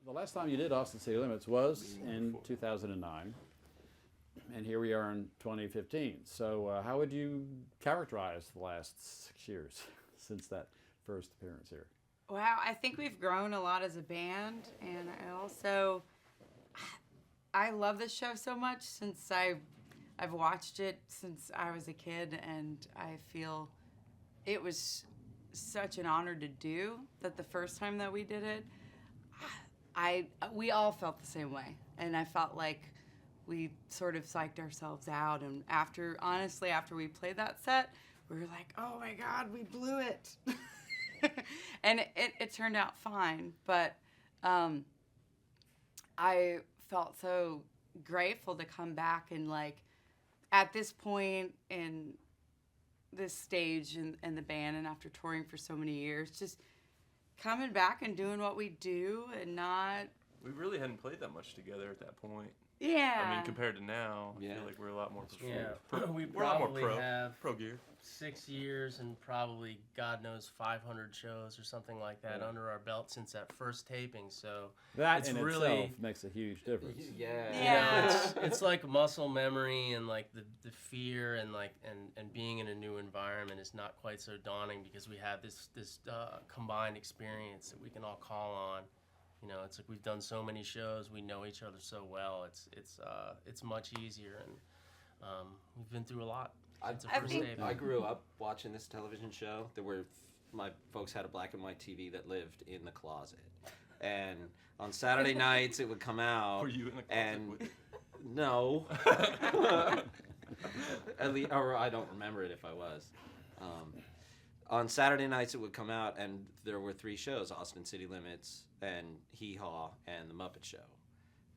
The last time you did Austin City Limits was in 2009, and here we are in 2015. So how would you characterize the last 6 years since that first appearance here? Wow, I think we've grown a lot as a band, and I love this show so much since I've watched it since I was a kid, and I feel it was such an honor to do that the first time that we did it, we all felt the same way, and I felt like we sort of psyched ourselves out, and after we played that set, we were like, oh my God, we blew it. And it turned out fine, but I felt so grateful to come back and, like, at this point in this stage in the band, and after touring for so many years, just coming back and doing what we do and not... We really hadn't played that much together at that point. Yeah. I mean, compared to now, I feel like we're a lot more we we're a lot more probably have pro gear. 6 years and probably, God knows, 500 shows or something like that under our belt since that first taping. So That it's in really, itself makes a huge difference. Yeah. it's like muscle memory, and like the fear and and being in a new environment is not quite so daunting because we have this combined experience that we can all call on. You know, it's like we've done so many shows, we know each other so well. It's much easier, and we've been through a lot. I grew up watching this television show. My folks had a black and white TV that lived in the closet, and on Saturday nights it would come out. Were you in the closet and with it? No, at least, or I don't remember it if I was. On Saturday nights it would come out, and there were 3 shows: Austin City Limits, and Hee Haw, and The Muppet Show,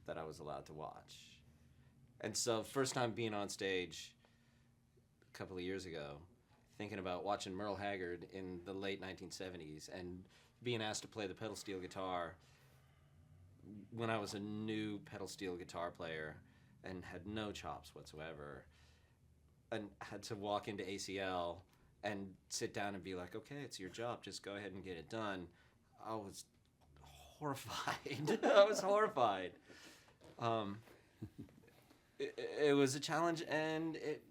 that I was allowed to watch. And so first time being on stage a couple of years ago, thinking about watching Merle Haggard in the late 1970s and being asked to play the pedal steel guitar when I was a new pedal steel guitar player and had no chops whatsoever, and had to walk into ACL and sit down and be like, okay, it's your job, just go ahead and get it done. I was horrified. I was horrified. It was a challenge, and it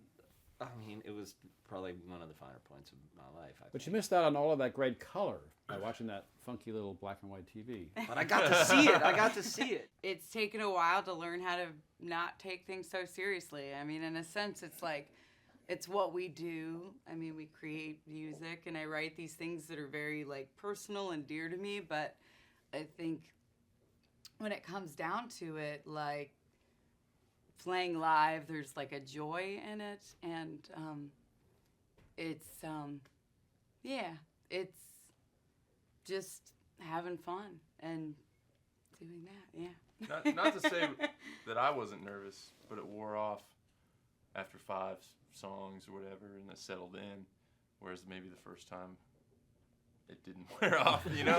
was probably one of the finer points of my life. But you missed out on all of that great color by watching that funky little black and white TV. But I got to see it. It's taken a while to learn how to not take things so seriously. I mean, in a sense, it's like, it's what we do. I mean, we create music, and I write these things that are very, like, personal and dear to me, but I think when it comes down to it, like, playing live, there's, like, a joy in it, and it's just having fun and doing that, yeah. Not to say that I wasn't nervous, but it wore off after 5 songs or whatever, and it settled in, whereas maybe the first time it didn't wear off, you know.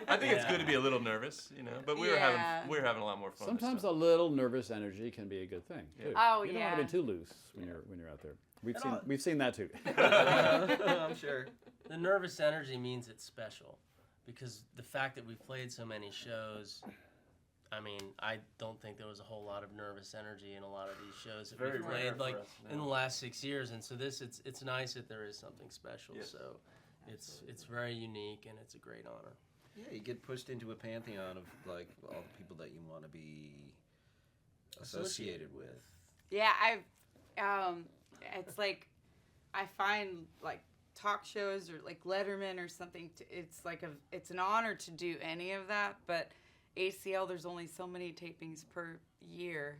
I think it's good to be a little nervous, you know, but we were having a lot more fun. Sometimes a little nervous energy can be a good thing too. Oh, you don't want to be too loose when you're out there. We've seen that too. I'm sure. The nervous energy means it's special, because the fact that we've played so many shows, I mean, I don't think there was a whole lot of nervous energy in a lot of these shows that Very we've rare played, like for us, in the last 6 years, and so it's nice that there is something special. Yes. So it's very unique, and it's a great honor. Yeah, you get pushed into a pantheon of, like, all the people that you want to be associated with. Yeah, it's like, I find, like, talk shows or, like, Letterman or something, it's an honor to do any of that, but ACL, there's only so many tapings per year.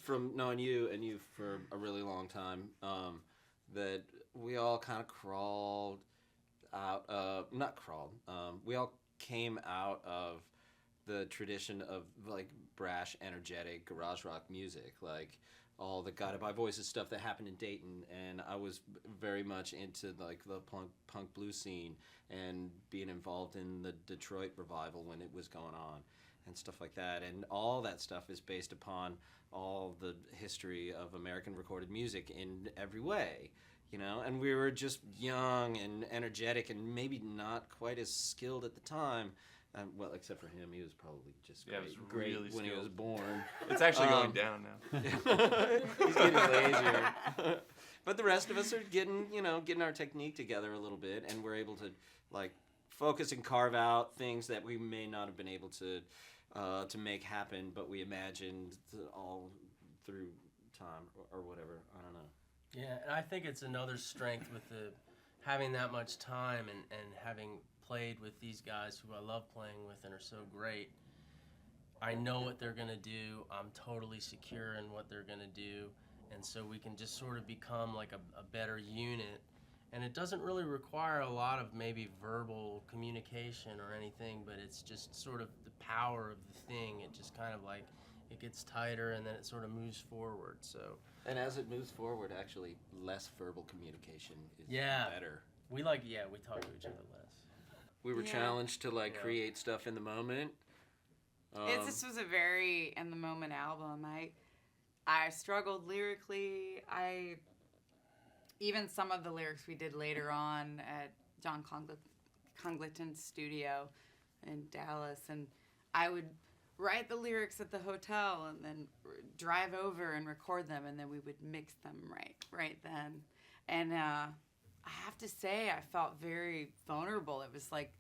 From knowing you and you for a really long time, that we all kind of crawled out, we all came out of the tradition of, like, brash, energetic garage rock music, like all the Guided by Voices stuff that happened in Dayton, and I was very much into, like, the punk blues scene and being involved in the Detroit revival when it was going on and stuff like that, and all that stuff is based upon all the history of American recorded music in every way, you know, and we were just young and energetic and maybe not quite as skilled at the time, Well, except for him, he was probably just Yeah, great, it was great really when he was skilled. born. It's actually going down now. He's getting lazier. But the rest of us are getting our technique together a little bit, and we're able to like focus and carve out things that we may not have been able to make happen, but we imagined all through time or whatever. I don't know. Yeah, and I think it's another strength with having that much time and having played with these guys who I love playing with and are so great. I know what they're going to do. I'm totally secure in what they're going to do. And so we can just sort of become like a better unit. And it doesn't really require a lot of maybe verbal communication or anything, but it's just sort of the power of the thing. It just kind of like, it gets tighter and then it sort of moves forward. So. And as it moves forward, actually, less verbal communication is better. We talk to each other less. We were challenged to create stuff in the moment. This was a very in the moment album. I struggled lyrically. Even some of the lyrics we did later on at John Congleton's studio in Dallas, and I would write the lyrics at the hotel and then drive over and record them, and then we would mix them right then. And I have to say, I felt very vulnerable. It was like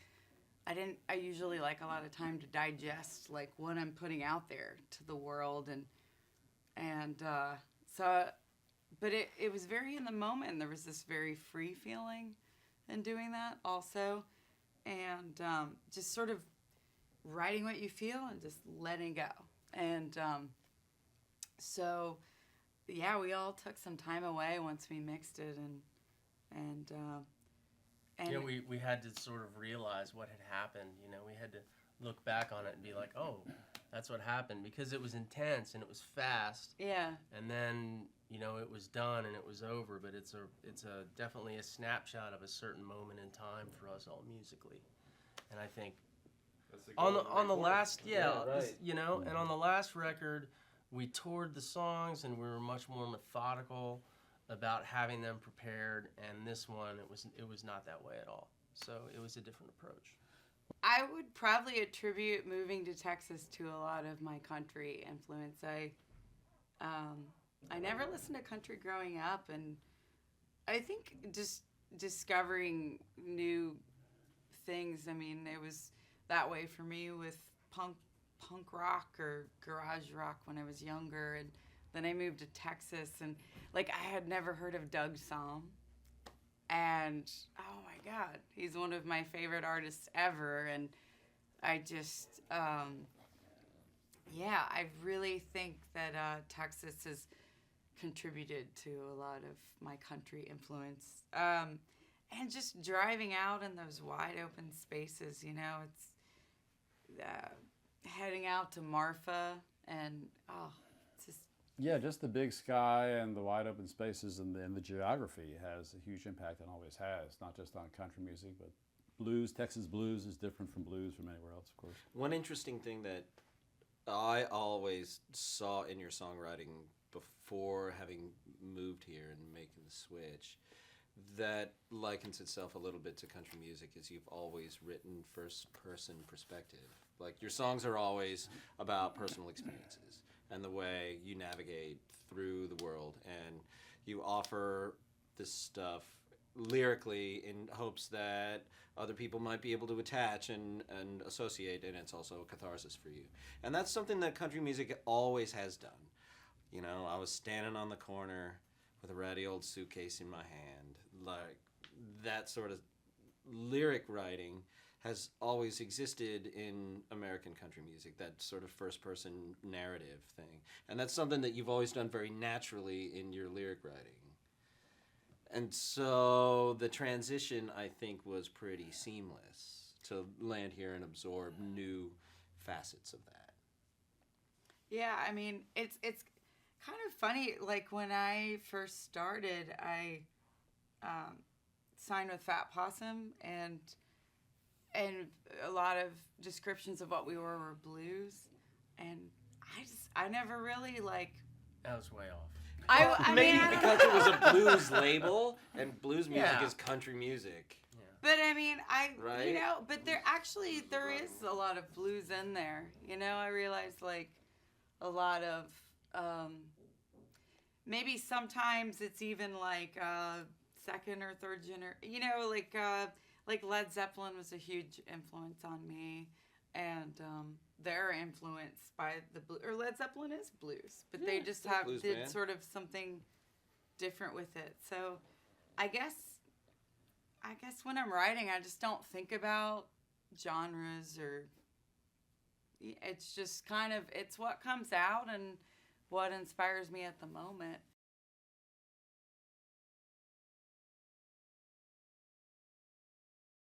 I usually like a lot of time to digest like what I'm putting out there to the world, but it was very in the moment. There was this very free feeling in doing that also, and just sort of writing what you feel and just letting go. And we all took some time away once we mixed it, and we had to sort of realize what had happened. We had to look back on it and be like, oh, that's what happened, because it was intense and it was fast. Yeah. And then it was done and it was over. But it's definitely a snapshot of a certain moment in time for us all musically. And I think on the last and on the last record, we toured the songs and we were much more methodical about having them prepared, and this one it was not that way at all. So it was a different approach. I would probably attribute moving to Texas to a lot of my country influence. I never listened to country growing up, and I think just discovering new things. I mean, it was that way for me with punk rock or garage rock when I was younger, and then I moved to Texas, and like I had never heard of Doug Sahm, and oh my God, he's one of my favorite artists ever, and I just I really think that Texas has contributed to a lot of my country influence, and just driving out in those wide open spaces, it's heading out to Marfa, and it's just just the big sky and the wide open spaces and the geography has a huge impact and always has, not just on country music, but blues. Texas blues is different from blues from anywhere else, of course. One interesting thing that I always saw in your songwriting before having moved here and making the switch that likens itself a little bit to country music is you've always written first-person perspective. Like, your songs are always about personal experiences and the way you navigate through the world, and you offer this stuff lyrically in hopes that other people might be able to attach and associate, and it's also a catharsis for you. And that's something that country music always has done. I was standing on the corner with a ratty old suitcase in my hand. Like, that sort of lyric writing has always existed in American country music, that sort of first-person narrative thing. And that's something that you've always done very naturally in your lyric writing. And so the transition, I think, was pretty seamless to land here and absorb new facets of that. Yeah, I mean, it's kind of funny. Like, when I first started, I signed with Fat Possum, and a lot of descriptions of what we were blues, and I never really That was way off. I Maybe mean, because it was a blues label, and blues music is country music. Yeah. But I mean, Right? you know, but there is a lot of blues in there. You know, I realize like a lot of maybe sometimes it's even like second or third gener. You know, like Led Zeppelin was a huge influence on me, and they're influenced by the blues. Or Led Zeppelin is blues, but they just they're a blues did band. sort of something different with it. So, I guess when I'm writing, I just don't think about genres or. It's just kind of it's what comes out and what inspires me at the moment.